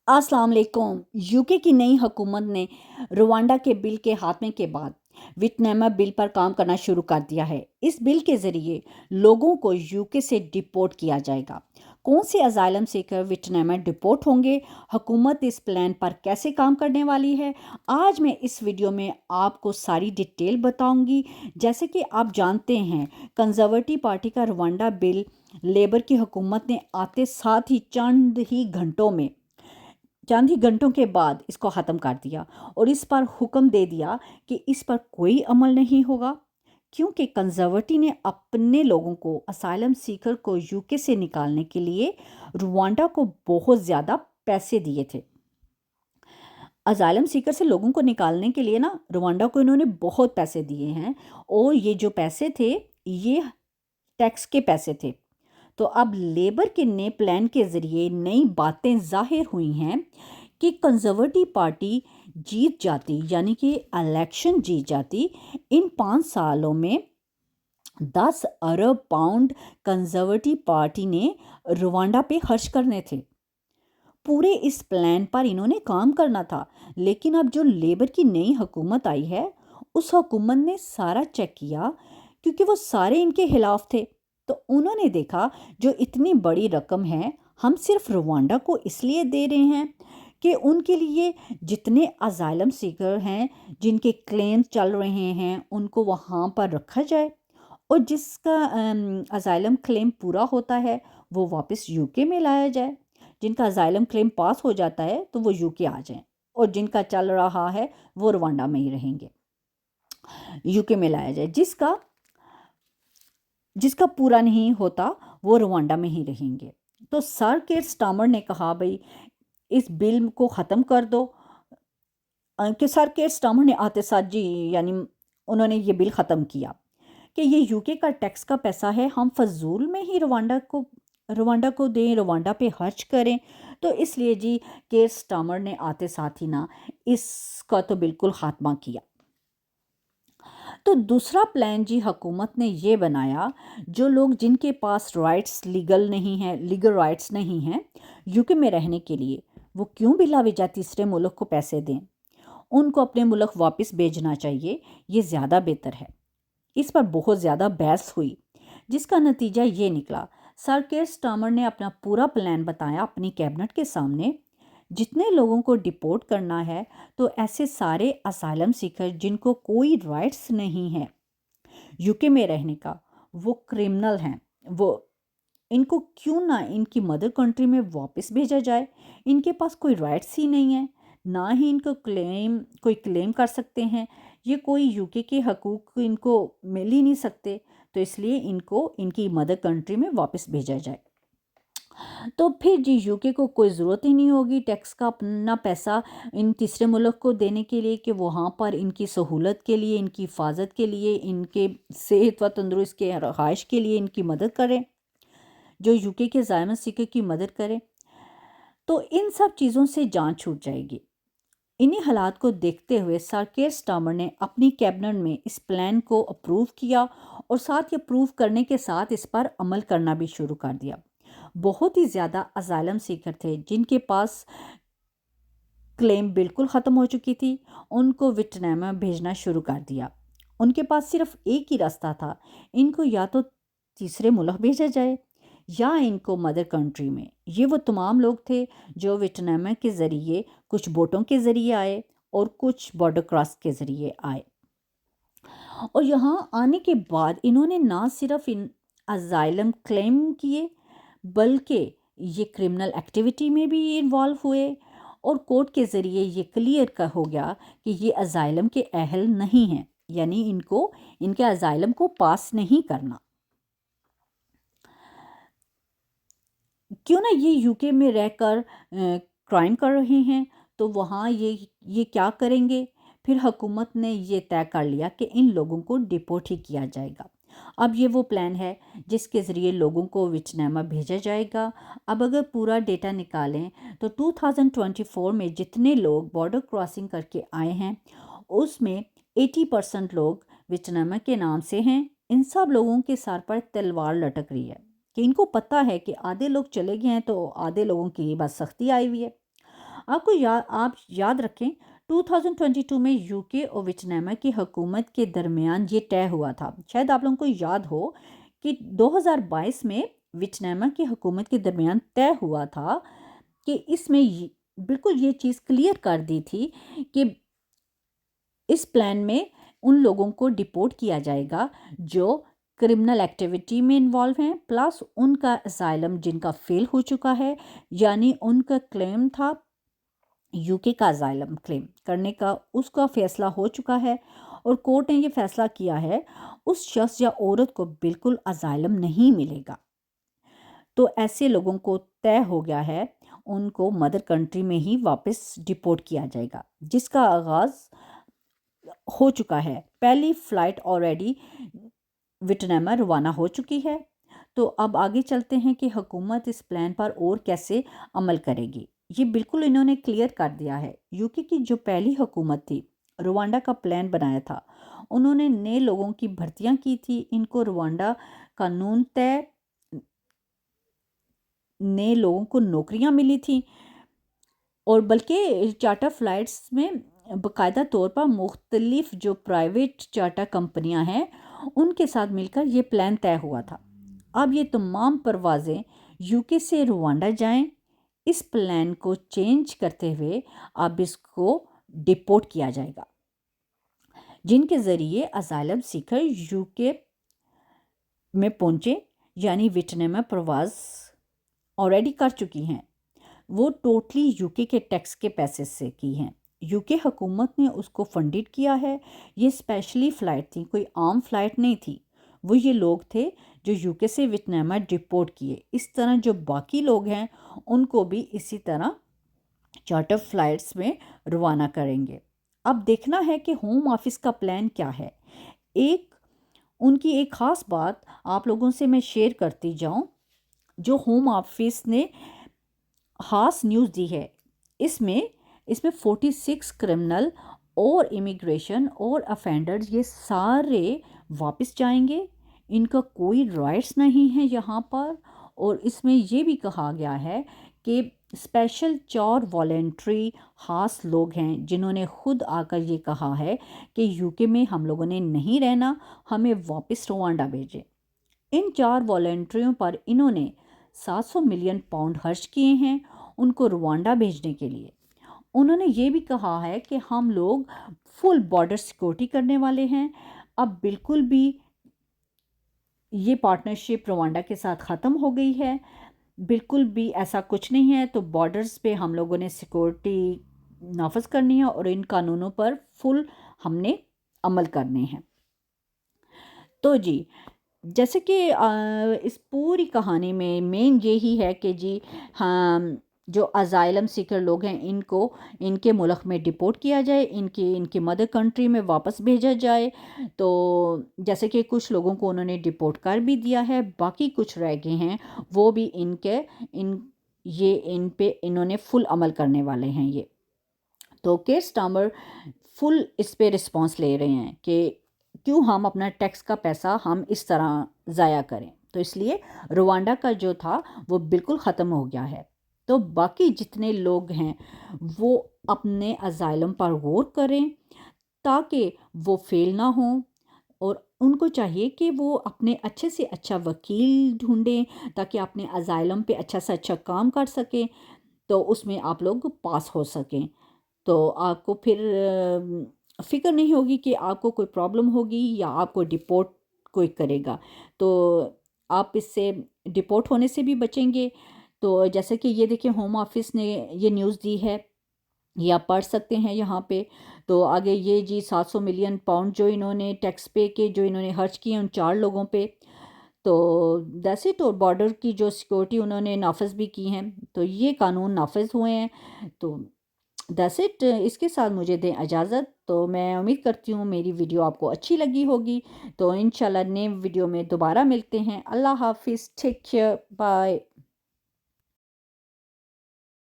अस्सलाम वालेकुम। यूके की नई हुकूमत ने रुवांडा के बिल के खात्मे के बाद वियतनाम बिल पर काम करना शुरू कर दिया है। इस बिल के ज़रिए लोगों को यूके से डिपोर्ट किया जाएगा। कौन से अजाइलम सीकर वियतनाम डिपोर्ट होंगे, हुकूमत इस प्लान पर कैसे काम करने वाली है, आज मैं इस वीडियो में आपको सारी डिटेल बताऊंगी। जैसे कि आप जानते हैं, कंजर्वेटिव पार्टी का रुवांडा बिल लेबर की हुकूमत ने आते साथ ही चंद ही घंटों के बाद इसको ख़त्म कर दिया और इस पर हुक्म दे दिया कि इस पर कोई अमल नहीं होगा, क्योंकि कंजर्वेटिव ने अपने लोगों को असाइलम सीकर को यूके से निकालने के लिए रुवांडा को बहुत ज़्यादा पैसे दिए थे। असाइलम सीकर से लोगों को निकालने के लिए ना रुवांडा को इन्होंने बहुत पैसे दिए हैं, और ये जो पैसे थे ये टैक्स के पैसे थे। तो अब लेबर के नए प्लान के ज़रिए नई बातें ज़ाहिर हुई हैं कि कंजर्वेटिव पार्टी जीत जाती, यानी कि इलेक्शन जीत जाती। इन 5 सालों में 10 अरब पाउंड कंजर्वेटिव पार्टी ने रुवांडा पे खर्च करने थे। पूरे इस प्लान पर इन्होंने काम करना था, लेकिन अब जो लेबर की नई हुकूमत आई है, उस हुकूमत ने सारा चेक किया, क्योंकि वो सारे इनके खिलाफ थे। तो उन्होंने देखा, जो इतनी बड़ी रकम है हम सिर्फ रुवांडा को इसलिए दे रहे हैं कि उनके लिए जितने असाइलम सीकर हैं, जिनके क्लेम चल रहे हैं, उनको वहाँ पर रखा जाए, और जिसका असाइलम क्लेम पूरा होता है वो वापस यूके में लाया जाए। जिनका असाइलम क्लेम पास हो जाता है तो वो यूके आ जाएं, और जिनका चल रहा है वो रवांडा में ही रहेंगे, यूके में लाया जाए। जिसका जिसका पूरा नहीं होता वो रवांडा में ही रहेंगे। तो सर केर स्टामर ने कहा, भाई इस बिल को ख़त्म कर दो। कि सर केर स्टामर ने आते साथ जी, यानी उन्होंने ये बिल ख़त्म किया कि ये यूके का टैक्स का पैसा है, हम फजूल में ही रवांडा को दें, रवांडा पे खर्च करें। तो इसलिए जी केर स्टामर ने आते साथ ही ना इसका तो बिल्कुल ख़ात्मा किया। तो दूसरा प्लान जी हुकूमत ने ये बनाया, जो लोग जिनके पास लीगल राइट्स नहीं हैं यूके में रहने के लिए, वो क्यों बिला वजह तीसरे मुल्क को पैसे दें, उनको अपने मुल्क वापस भेजना चाहिए, ये ज़्यादा बेहतर है। इस पर बहुत ज़्यादा बहस हुई, जिसका नतीजा ये निकला, सर केर स्टामर ने अपना पूरा प्लान बताया अपनी कैबिनेट के सामने। जितने लोगों को डिपोर्ट करना है, तो ऐसे सारे असाइलम सीकर जिनको कोई राइट्स नहीं है यूके में रहने का, वो क्रिमिनल हैं, वो इनको क्यों ना इनकी मदर कंट्री में वापस भेजा जाए। इनके पास कोई राइट्स ही नहीं है, ना ही इनको कोई क्लेम कर सकते हैं, ये कोई यूके के हकूक़ इनको मिल ही नहीं सकते। तो इसलिए इनको इनकी मदर कंट्री में वापस भेजा जाए। तो फिर जी यूके को कोई ज़रूरत ही नहीं होगी टैक्स का अपना पैसा इन तीसरे मुल्क को देने के लिए, कि वहाँ पर इनकी सहूलत के लिए, इनकी हिफाजत के लिए, इनके सेहत व तंदुरुस्त के रहाइश के लिए इनकी मदद करें, जो यूके के ज़ायमन सीकर की मदद करें। तो इन सब चीज़ों से जान छूट जाएगी। इन्हीं हालात को देखते हुए सर केर स्टामर ने अपनी कैबिनेट में इस प्लान को अप्रूव किया, और साथ ही अप्रूव करने के साथ इस पर अमल करना भी शुरू कर दिया। बहुत ही ज़्यादा असाइलम सीकर थे जिनके पास क्लेम बिल्कुल ख़त्म हो चुकी थी, उनको वियतनाम में भेजना शुरू कर दिया। उनके पास सिर्फ एक ही रास्ता था, इनको या तो तीसरे मुल्क भेजा जाए या इनको मदर कंट्री में। ये वो तमाम लोग थे जो वियतनाम के ज़रिए, कुछ बोटों के ज़रिए आए और कुछ बॉर्डर क्रॉस के ज़रिए आए, और यहाँ आने के बाद इन्होंने ना सिर्फ इन असाइलम क्लेम किए, बल्कि ये क्रिमिनल एक्टिविटी में भी इन्वॉल्व हुए, और कोर्ट के ज़रिए ये क्लियर का हो गया कि ये असाइलम के अहल नहीं हैं, यानी इनको इनके असाइलम को पास नहीं करना। क्यों ना ये यूके में रहकर क्राइम कर रहे हैं, तो वहाँ ये क्या करेंगे। फिर हुकूमत ने ये तय कर लिया कि इन लोगों को डिपोर्ट ही किया जाएगा। अब ये वो प्लान है जिसके ज़रिए लोगों को वियतनाम भेजा जाएगा। अब अगर पूरा डेटा निकालें तो 2024 में जितने लोग बॉर्डर क्रॉसिंग करके आए हैं, उसमें 80% लोग वियतनाम के नाम से हैं। इन सब लोगों के सर पर तलवार लटक रही है, कि इनको पता है कि आधे लोग चले गए हैं तो आधे लोगों की बस सख्ती आई हुई है। आप याद रखें 2022 में यूके और वियतनाम की हुकूमत के दरमियान ये तय हुआ था। शायद आप लोगों को याद हो कि 2022 में वियतनाम की हुकूमत के दरमियान तय हुआ था कि इसमें बिल्कुल ये चीज़ क्लियर कर दी थी कि इस प्लान में उन लोगों को डिपोर्ट किया जाएगा जो क्रिमिनल एक्टिविटी में इन्वॉल्व हैं, प्लस उनका असाइलम जिनका फेल हो चुका है, यानी उनका क्लेम था यूके का असाइलम क्लेम करने का, उसका फैसला हो चुका है और कोर्ट ने ये फैसला किया है उस शख्स या औरत को बिल्कुल असाइलम नहीं मिलेगा। तो ऐसे लोगों को तय हो गया है उनको मदर कंट्री में ही वापस डिपोर्ट किया जाएगा, जिसका आगाज़ हो चुका है। पहली फ़्लाइट ऑलरेडी वियतनाम रवाना हो चुकी है। तो अब आगे चलते हैं कि हुकूमत इस प्लान पर और कैसे अमल करेगी। ये बिल्कुल इन्होंने क्लियर कर दिया है। यूके की जो पहली हुकूमत थी, रवांडा का प्लान बनाया था, उन्होंने नए लोगों की भर्तियां की थी। इनको रवांडा कानून तय नए लोगों को नौकरियां मिली थी और बल्कि चार्टर फ़्लाइट्स में बाकायदा तौर पर मुख्तलिफ जो प्राइवेट चार्टर कंपनियां हैं उनके साथ मिलकर ये प्लान तय हुआ था। अब ये तमाम परवाज़ें यूके से रवांडा जाएं। इस प्लान को चेंज करते हुए अब इसको डिपोर्ट किया जाएगा, जिनके ज़रिए असाइलम सीकर यूके में पहुँचे, यानी वियतनाम में प्रवास ऑलरेडी कर चुकी हैं, वो टोटली यूके के टैक्स के पैसे से की हैं। यूके हुकूमत ने उसको फंडेड किया है। ये स्पेशली फ़्लाइट थी, कोई आम फ़्लाइट नहीं थी। वो ये लोग थे जो यूके से वियतनाम डिपोर्ट किए। इस तरह जो बाकी लोग हैं उनको भी इसी तरह चार्टर फ़्लाइट्स में रवाना करेंगे। अब देखना है कि होम ऑफिस का प्लान क्या है। उनकी एक ख़ास बात आप लोगों से मैं शेयर करती जाऊं, जो होम ऑफिस ने ख़ास न्यूज़ दी है। इसमें 46 क्रिमिनल और इमिग्रेशन और अफेंडर्स ये सारे वापस जाएंगे। इनका कोई राइट्स नहीं है यहाँ पर। और इसमें ये भी कहा गया है कि स्पेशल 4 वॉलेंट्री ख़ास लोग हैं जिन्होंने ख़ुद आकर ये कहा है कि यूके में हम लोगों ने नहीं रहना, हमें वापस रवांडा भेजें। इन 4 वॉलेंट्रियों पर इन्होंने 700 मिलियन पाउंड खर्च किए हैं उनको रवांडा भेजने के लिए। उन्होंने ये भी कहा है कि हम लोग फुल बॉर्डर सिक्योरिटी करने वाले हैं। अब बिल्कुल भी ये पार्टनरशिप रवांडा के साथ ख़त्म हो गई है, बिल्कुल भी ऐसा कुछ नहीं है। तो बॉर्डर्स पे हम लोगों ने सिक्योरिटी नाफज करनी है और इन कानूनों पर फुल हमने अमल करने हैं। तो जी, जैसे कि इस पूरी कहानी में मेन यही है कि जी हम जो असाइलम सीकर लोग हैं इनको इनके मुल्क में डिपोर्ट किया जाए, इनकी मदर कंट्री में वापस भेजा जाए। तो जैसे कि कुछ लोगों को उन्होंने डिपोर्ट कर भी दिया है, बाकी कुछ रह गए हैं वो भी इन पे इन्होंने फुल अमल करने वाले हैं ये। तो केयर स्टार्मर फुल इस पे रिस्पॉन्स ले रहे हैं कि क्यों हम अपना टैक्स का पैसा हम इस तरह ज़ाया करें। तो इसलिए रवांडा का जो था वो बिल्कुल ख़त्म हो गया है। तो बाकी जितने लोग हैं वो अपने असाइलम पर गौर करें ताकि वो फेल ना हों, और उनको चाहिए कि वो अपने अच्छे से अच्छा वकील ढूंढें ताकि अपने असाइलम पे अच्छा से अच्छा काम कर सकें, तो उसमें आप लोग पास हो सकें। तो आपको फिर फ़िक्र नहीं होगी कि आपको कोई प्रॉब्लम होगी या आपको डिपोर्ट कोई करेगा। तो आप इससे डिपोर्ट होने से भी बचेंगे। तो जैसे कि ये देखिए होम ऑफिस ने ये न्यूज़ दी है, ये आप पढ़ सकते हैं यहाँ पे। तो आगे ये जी 700 मिलियन पाउंड जो इन्होंने टैक्स पे के जो इन्होंने खर्च किए उन 4 लोगों पे, तो दैट्स इट। और बॉर्डर की जो सिक्योरिटी उन्होंने नाफिज भी की हैं, तो ये कानून नाफिज हुए हैं। तो दैट्स इट। इसके साथ मुझे दें इजाज़त। तो मैं उम्मीद करती हूँ मेरी वीडियो आपको अच्छी लगी होगी। तो इंशाल्लाह नए वीडियो में दोबारा मिलते हैं। अल्लाह हाफिज़, टेक केयर, बाय।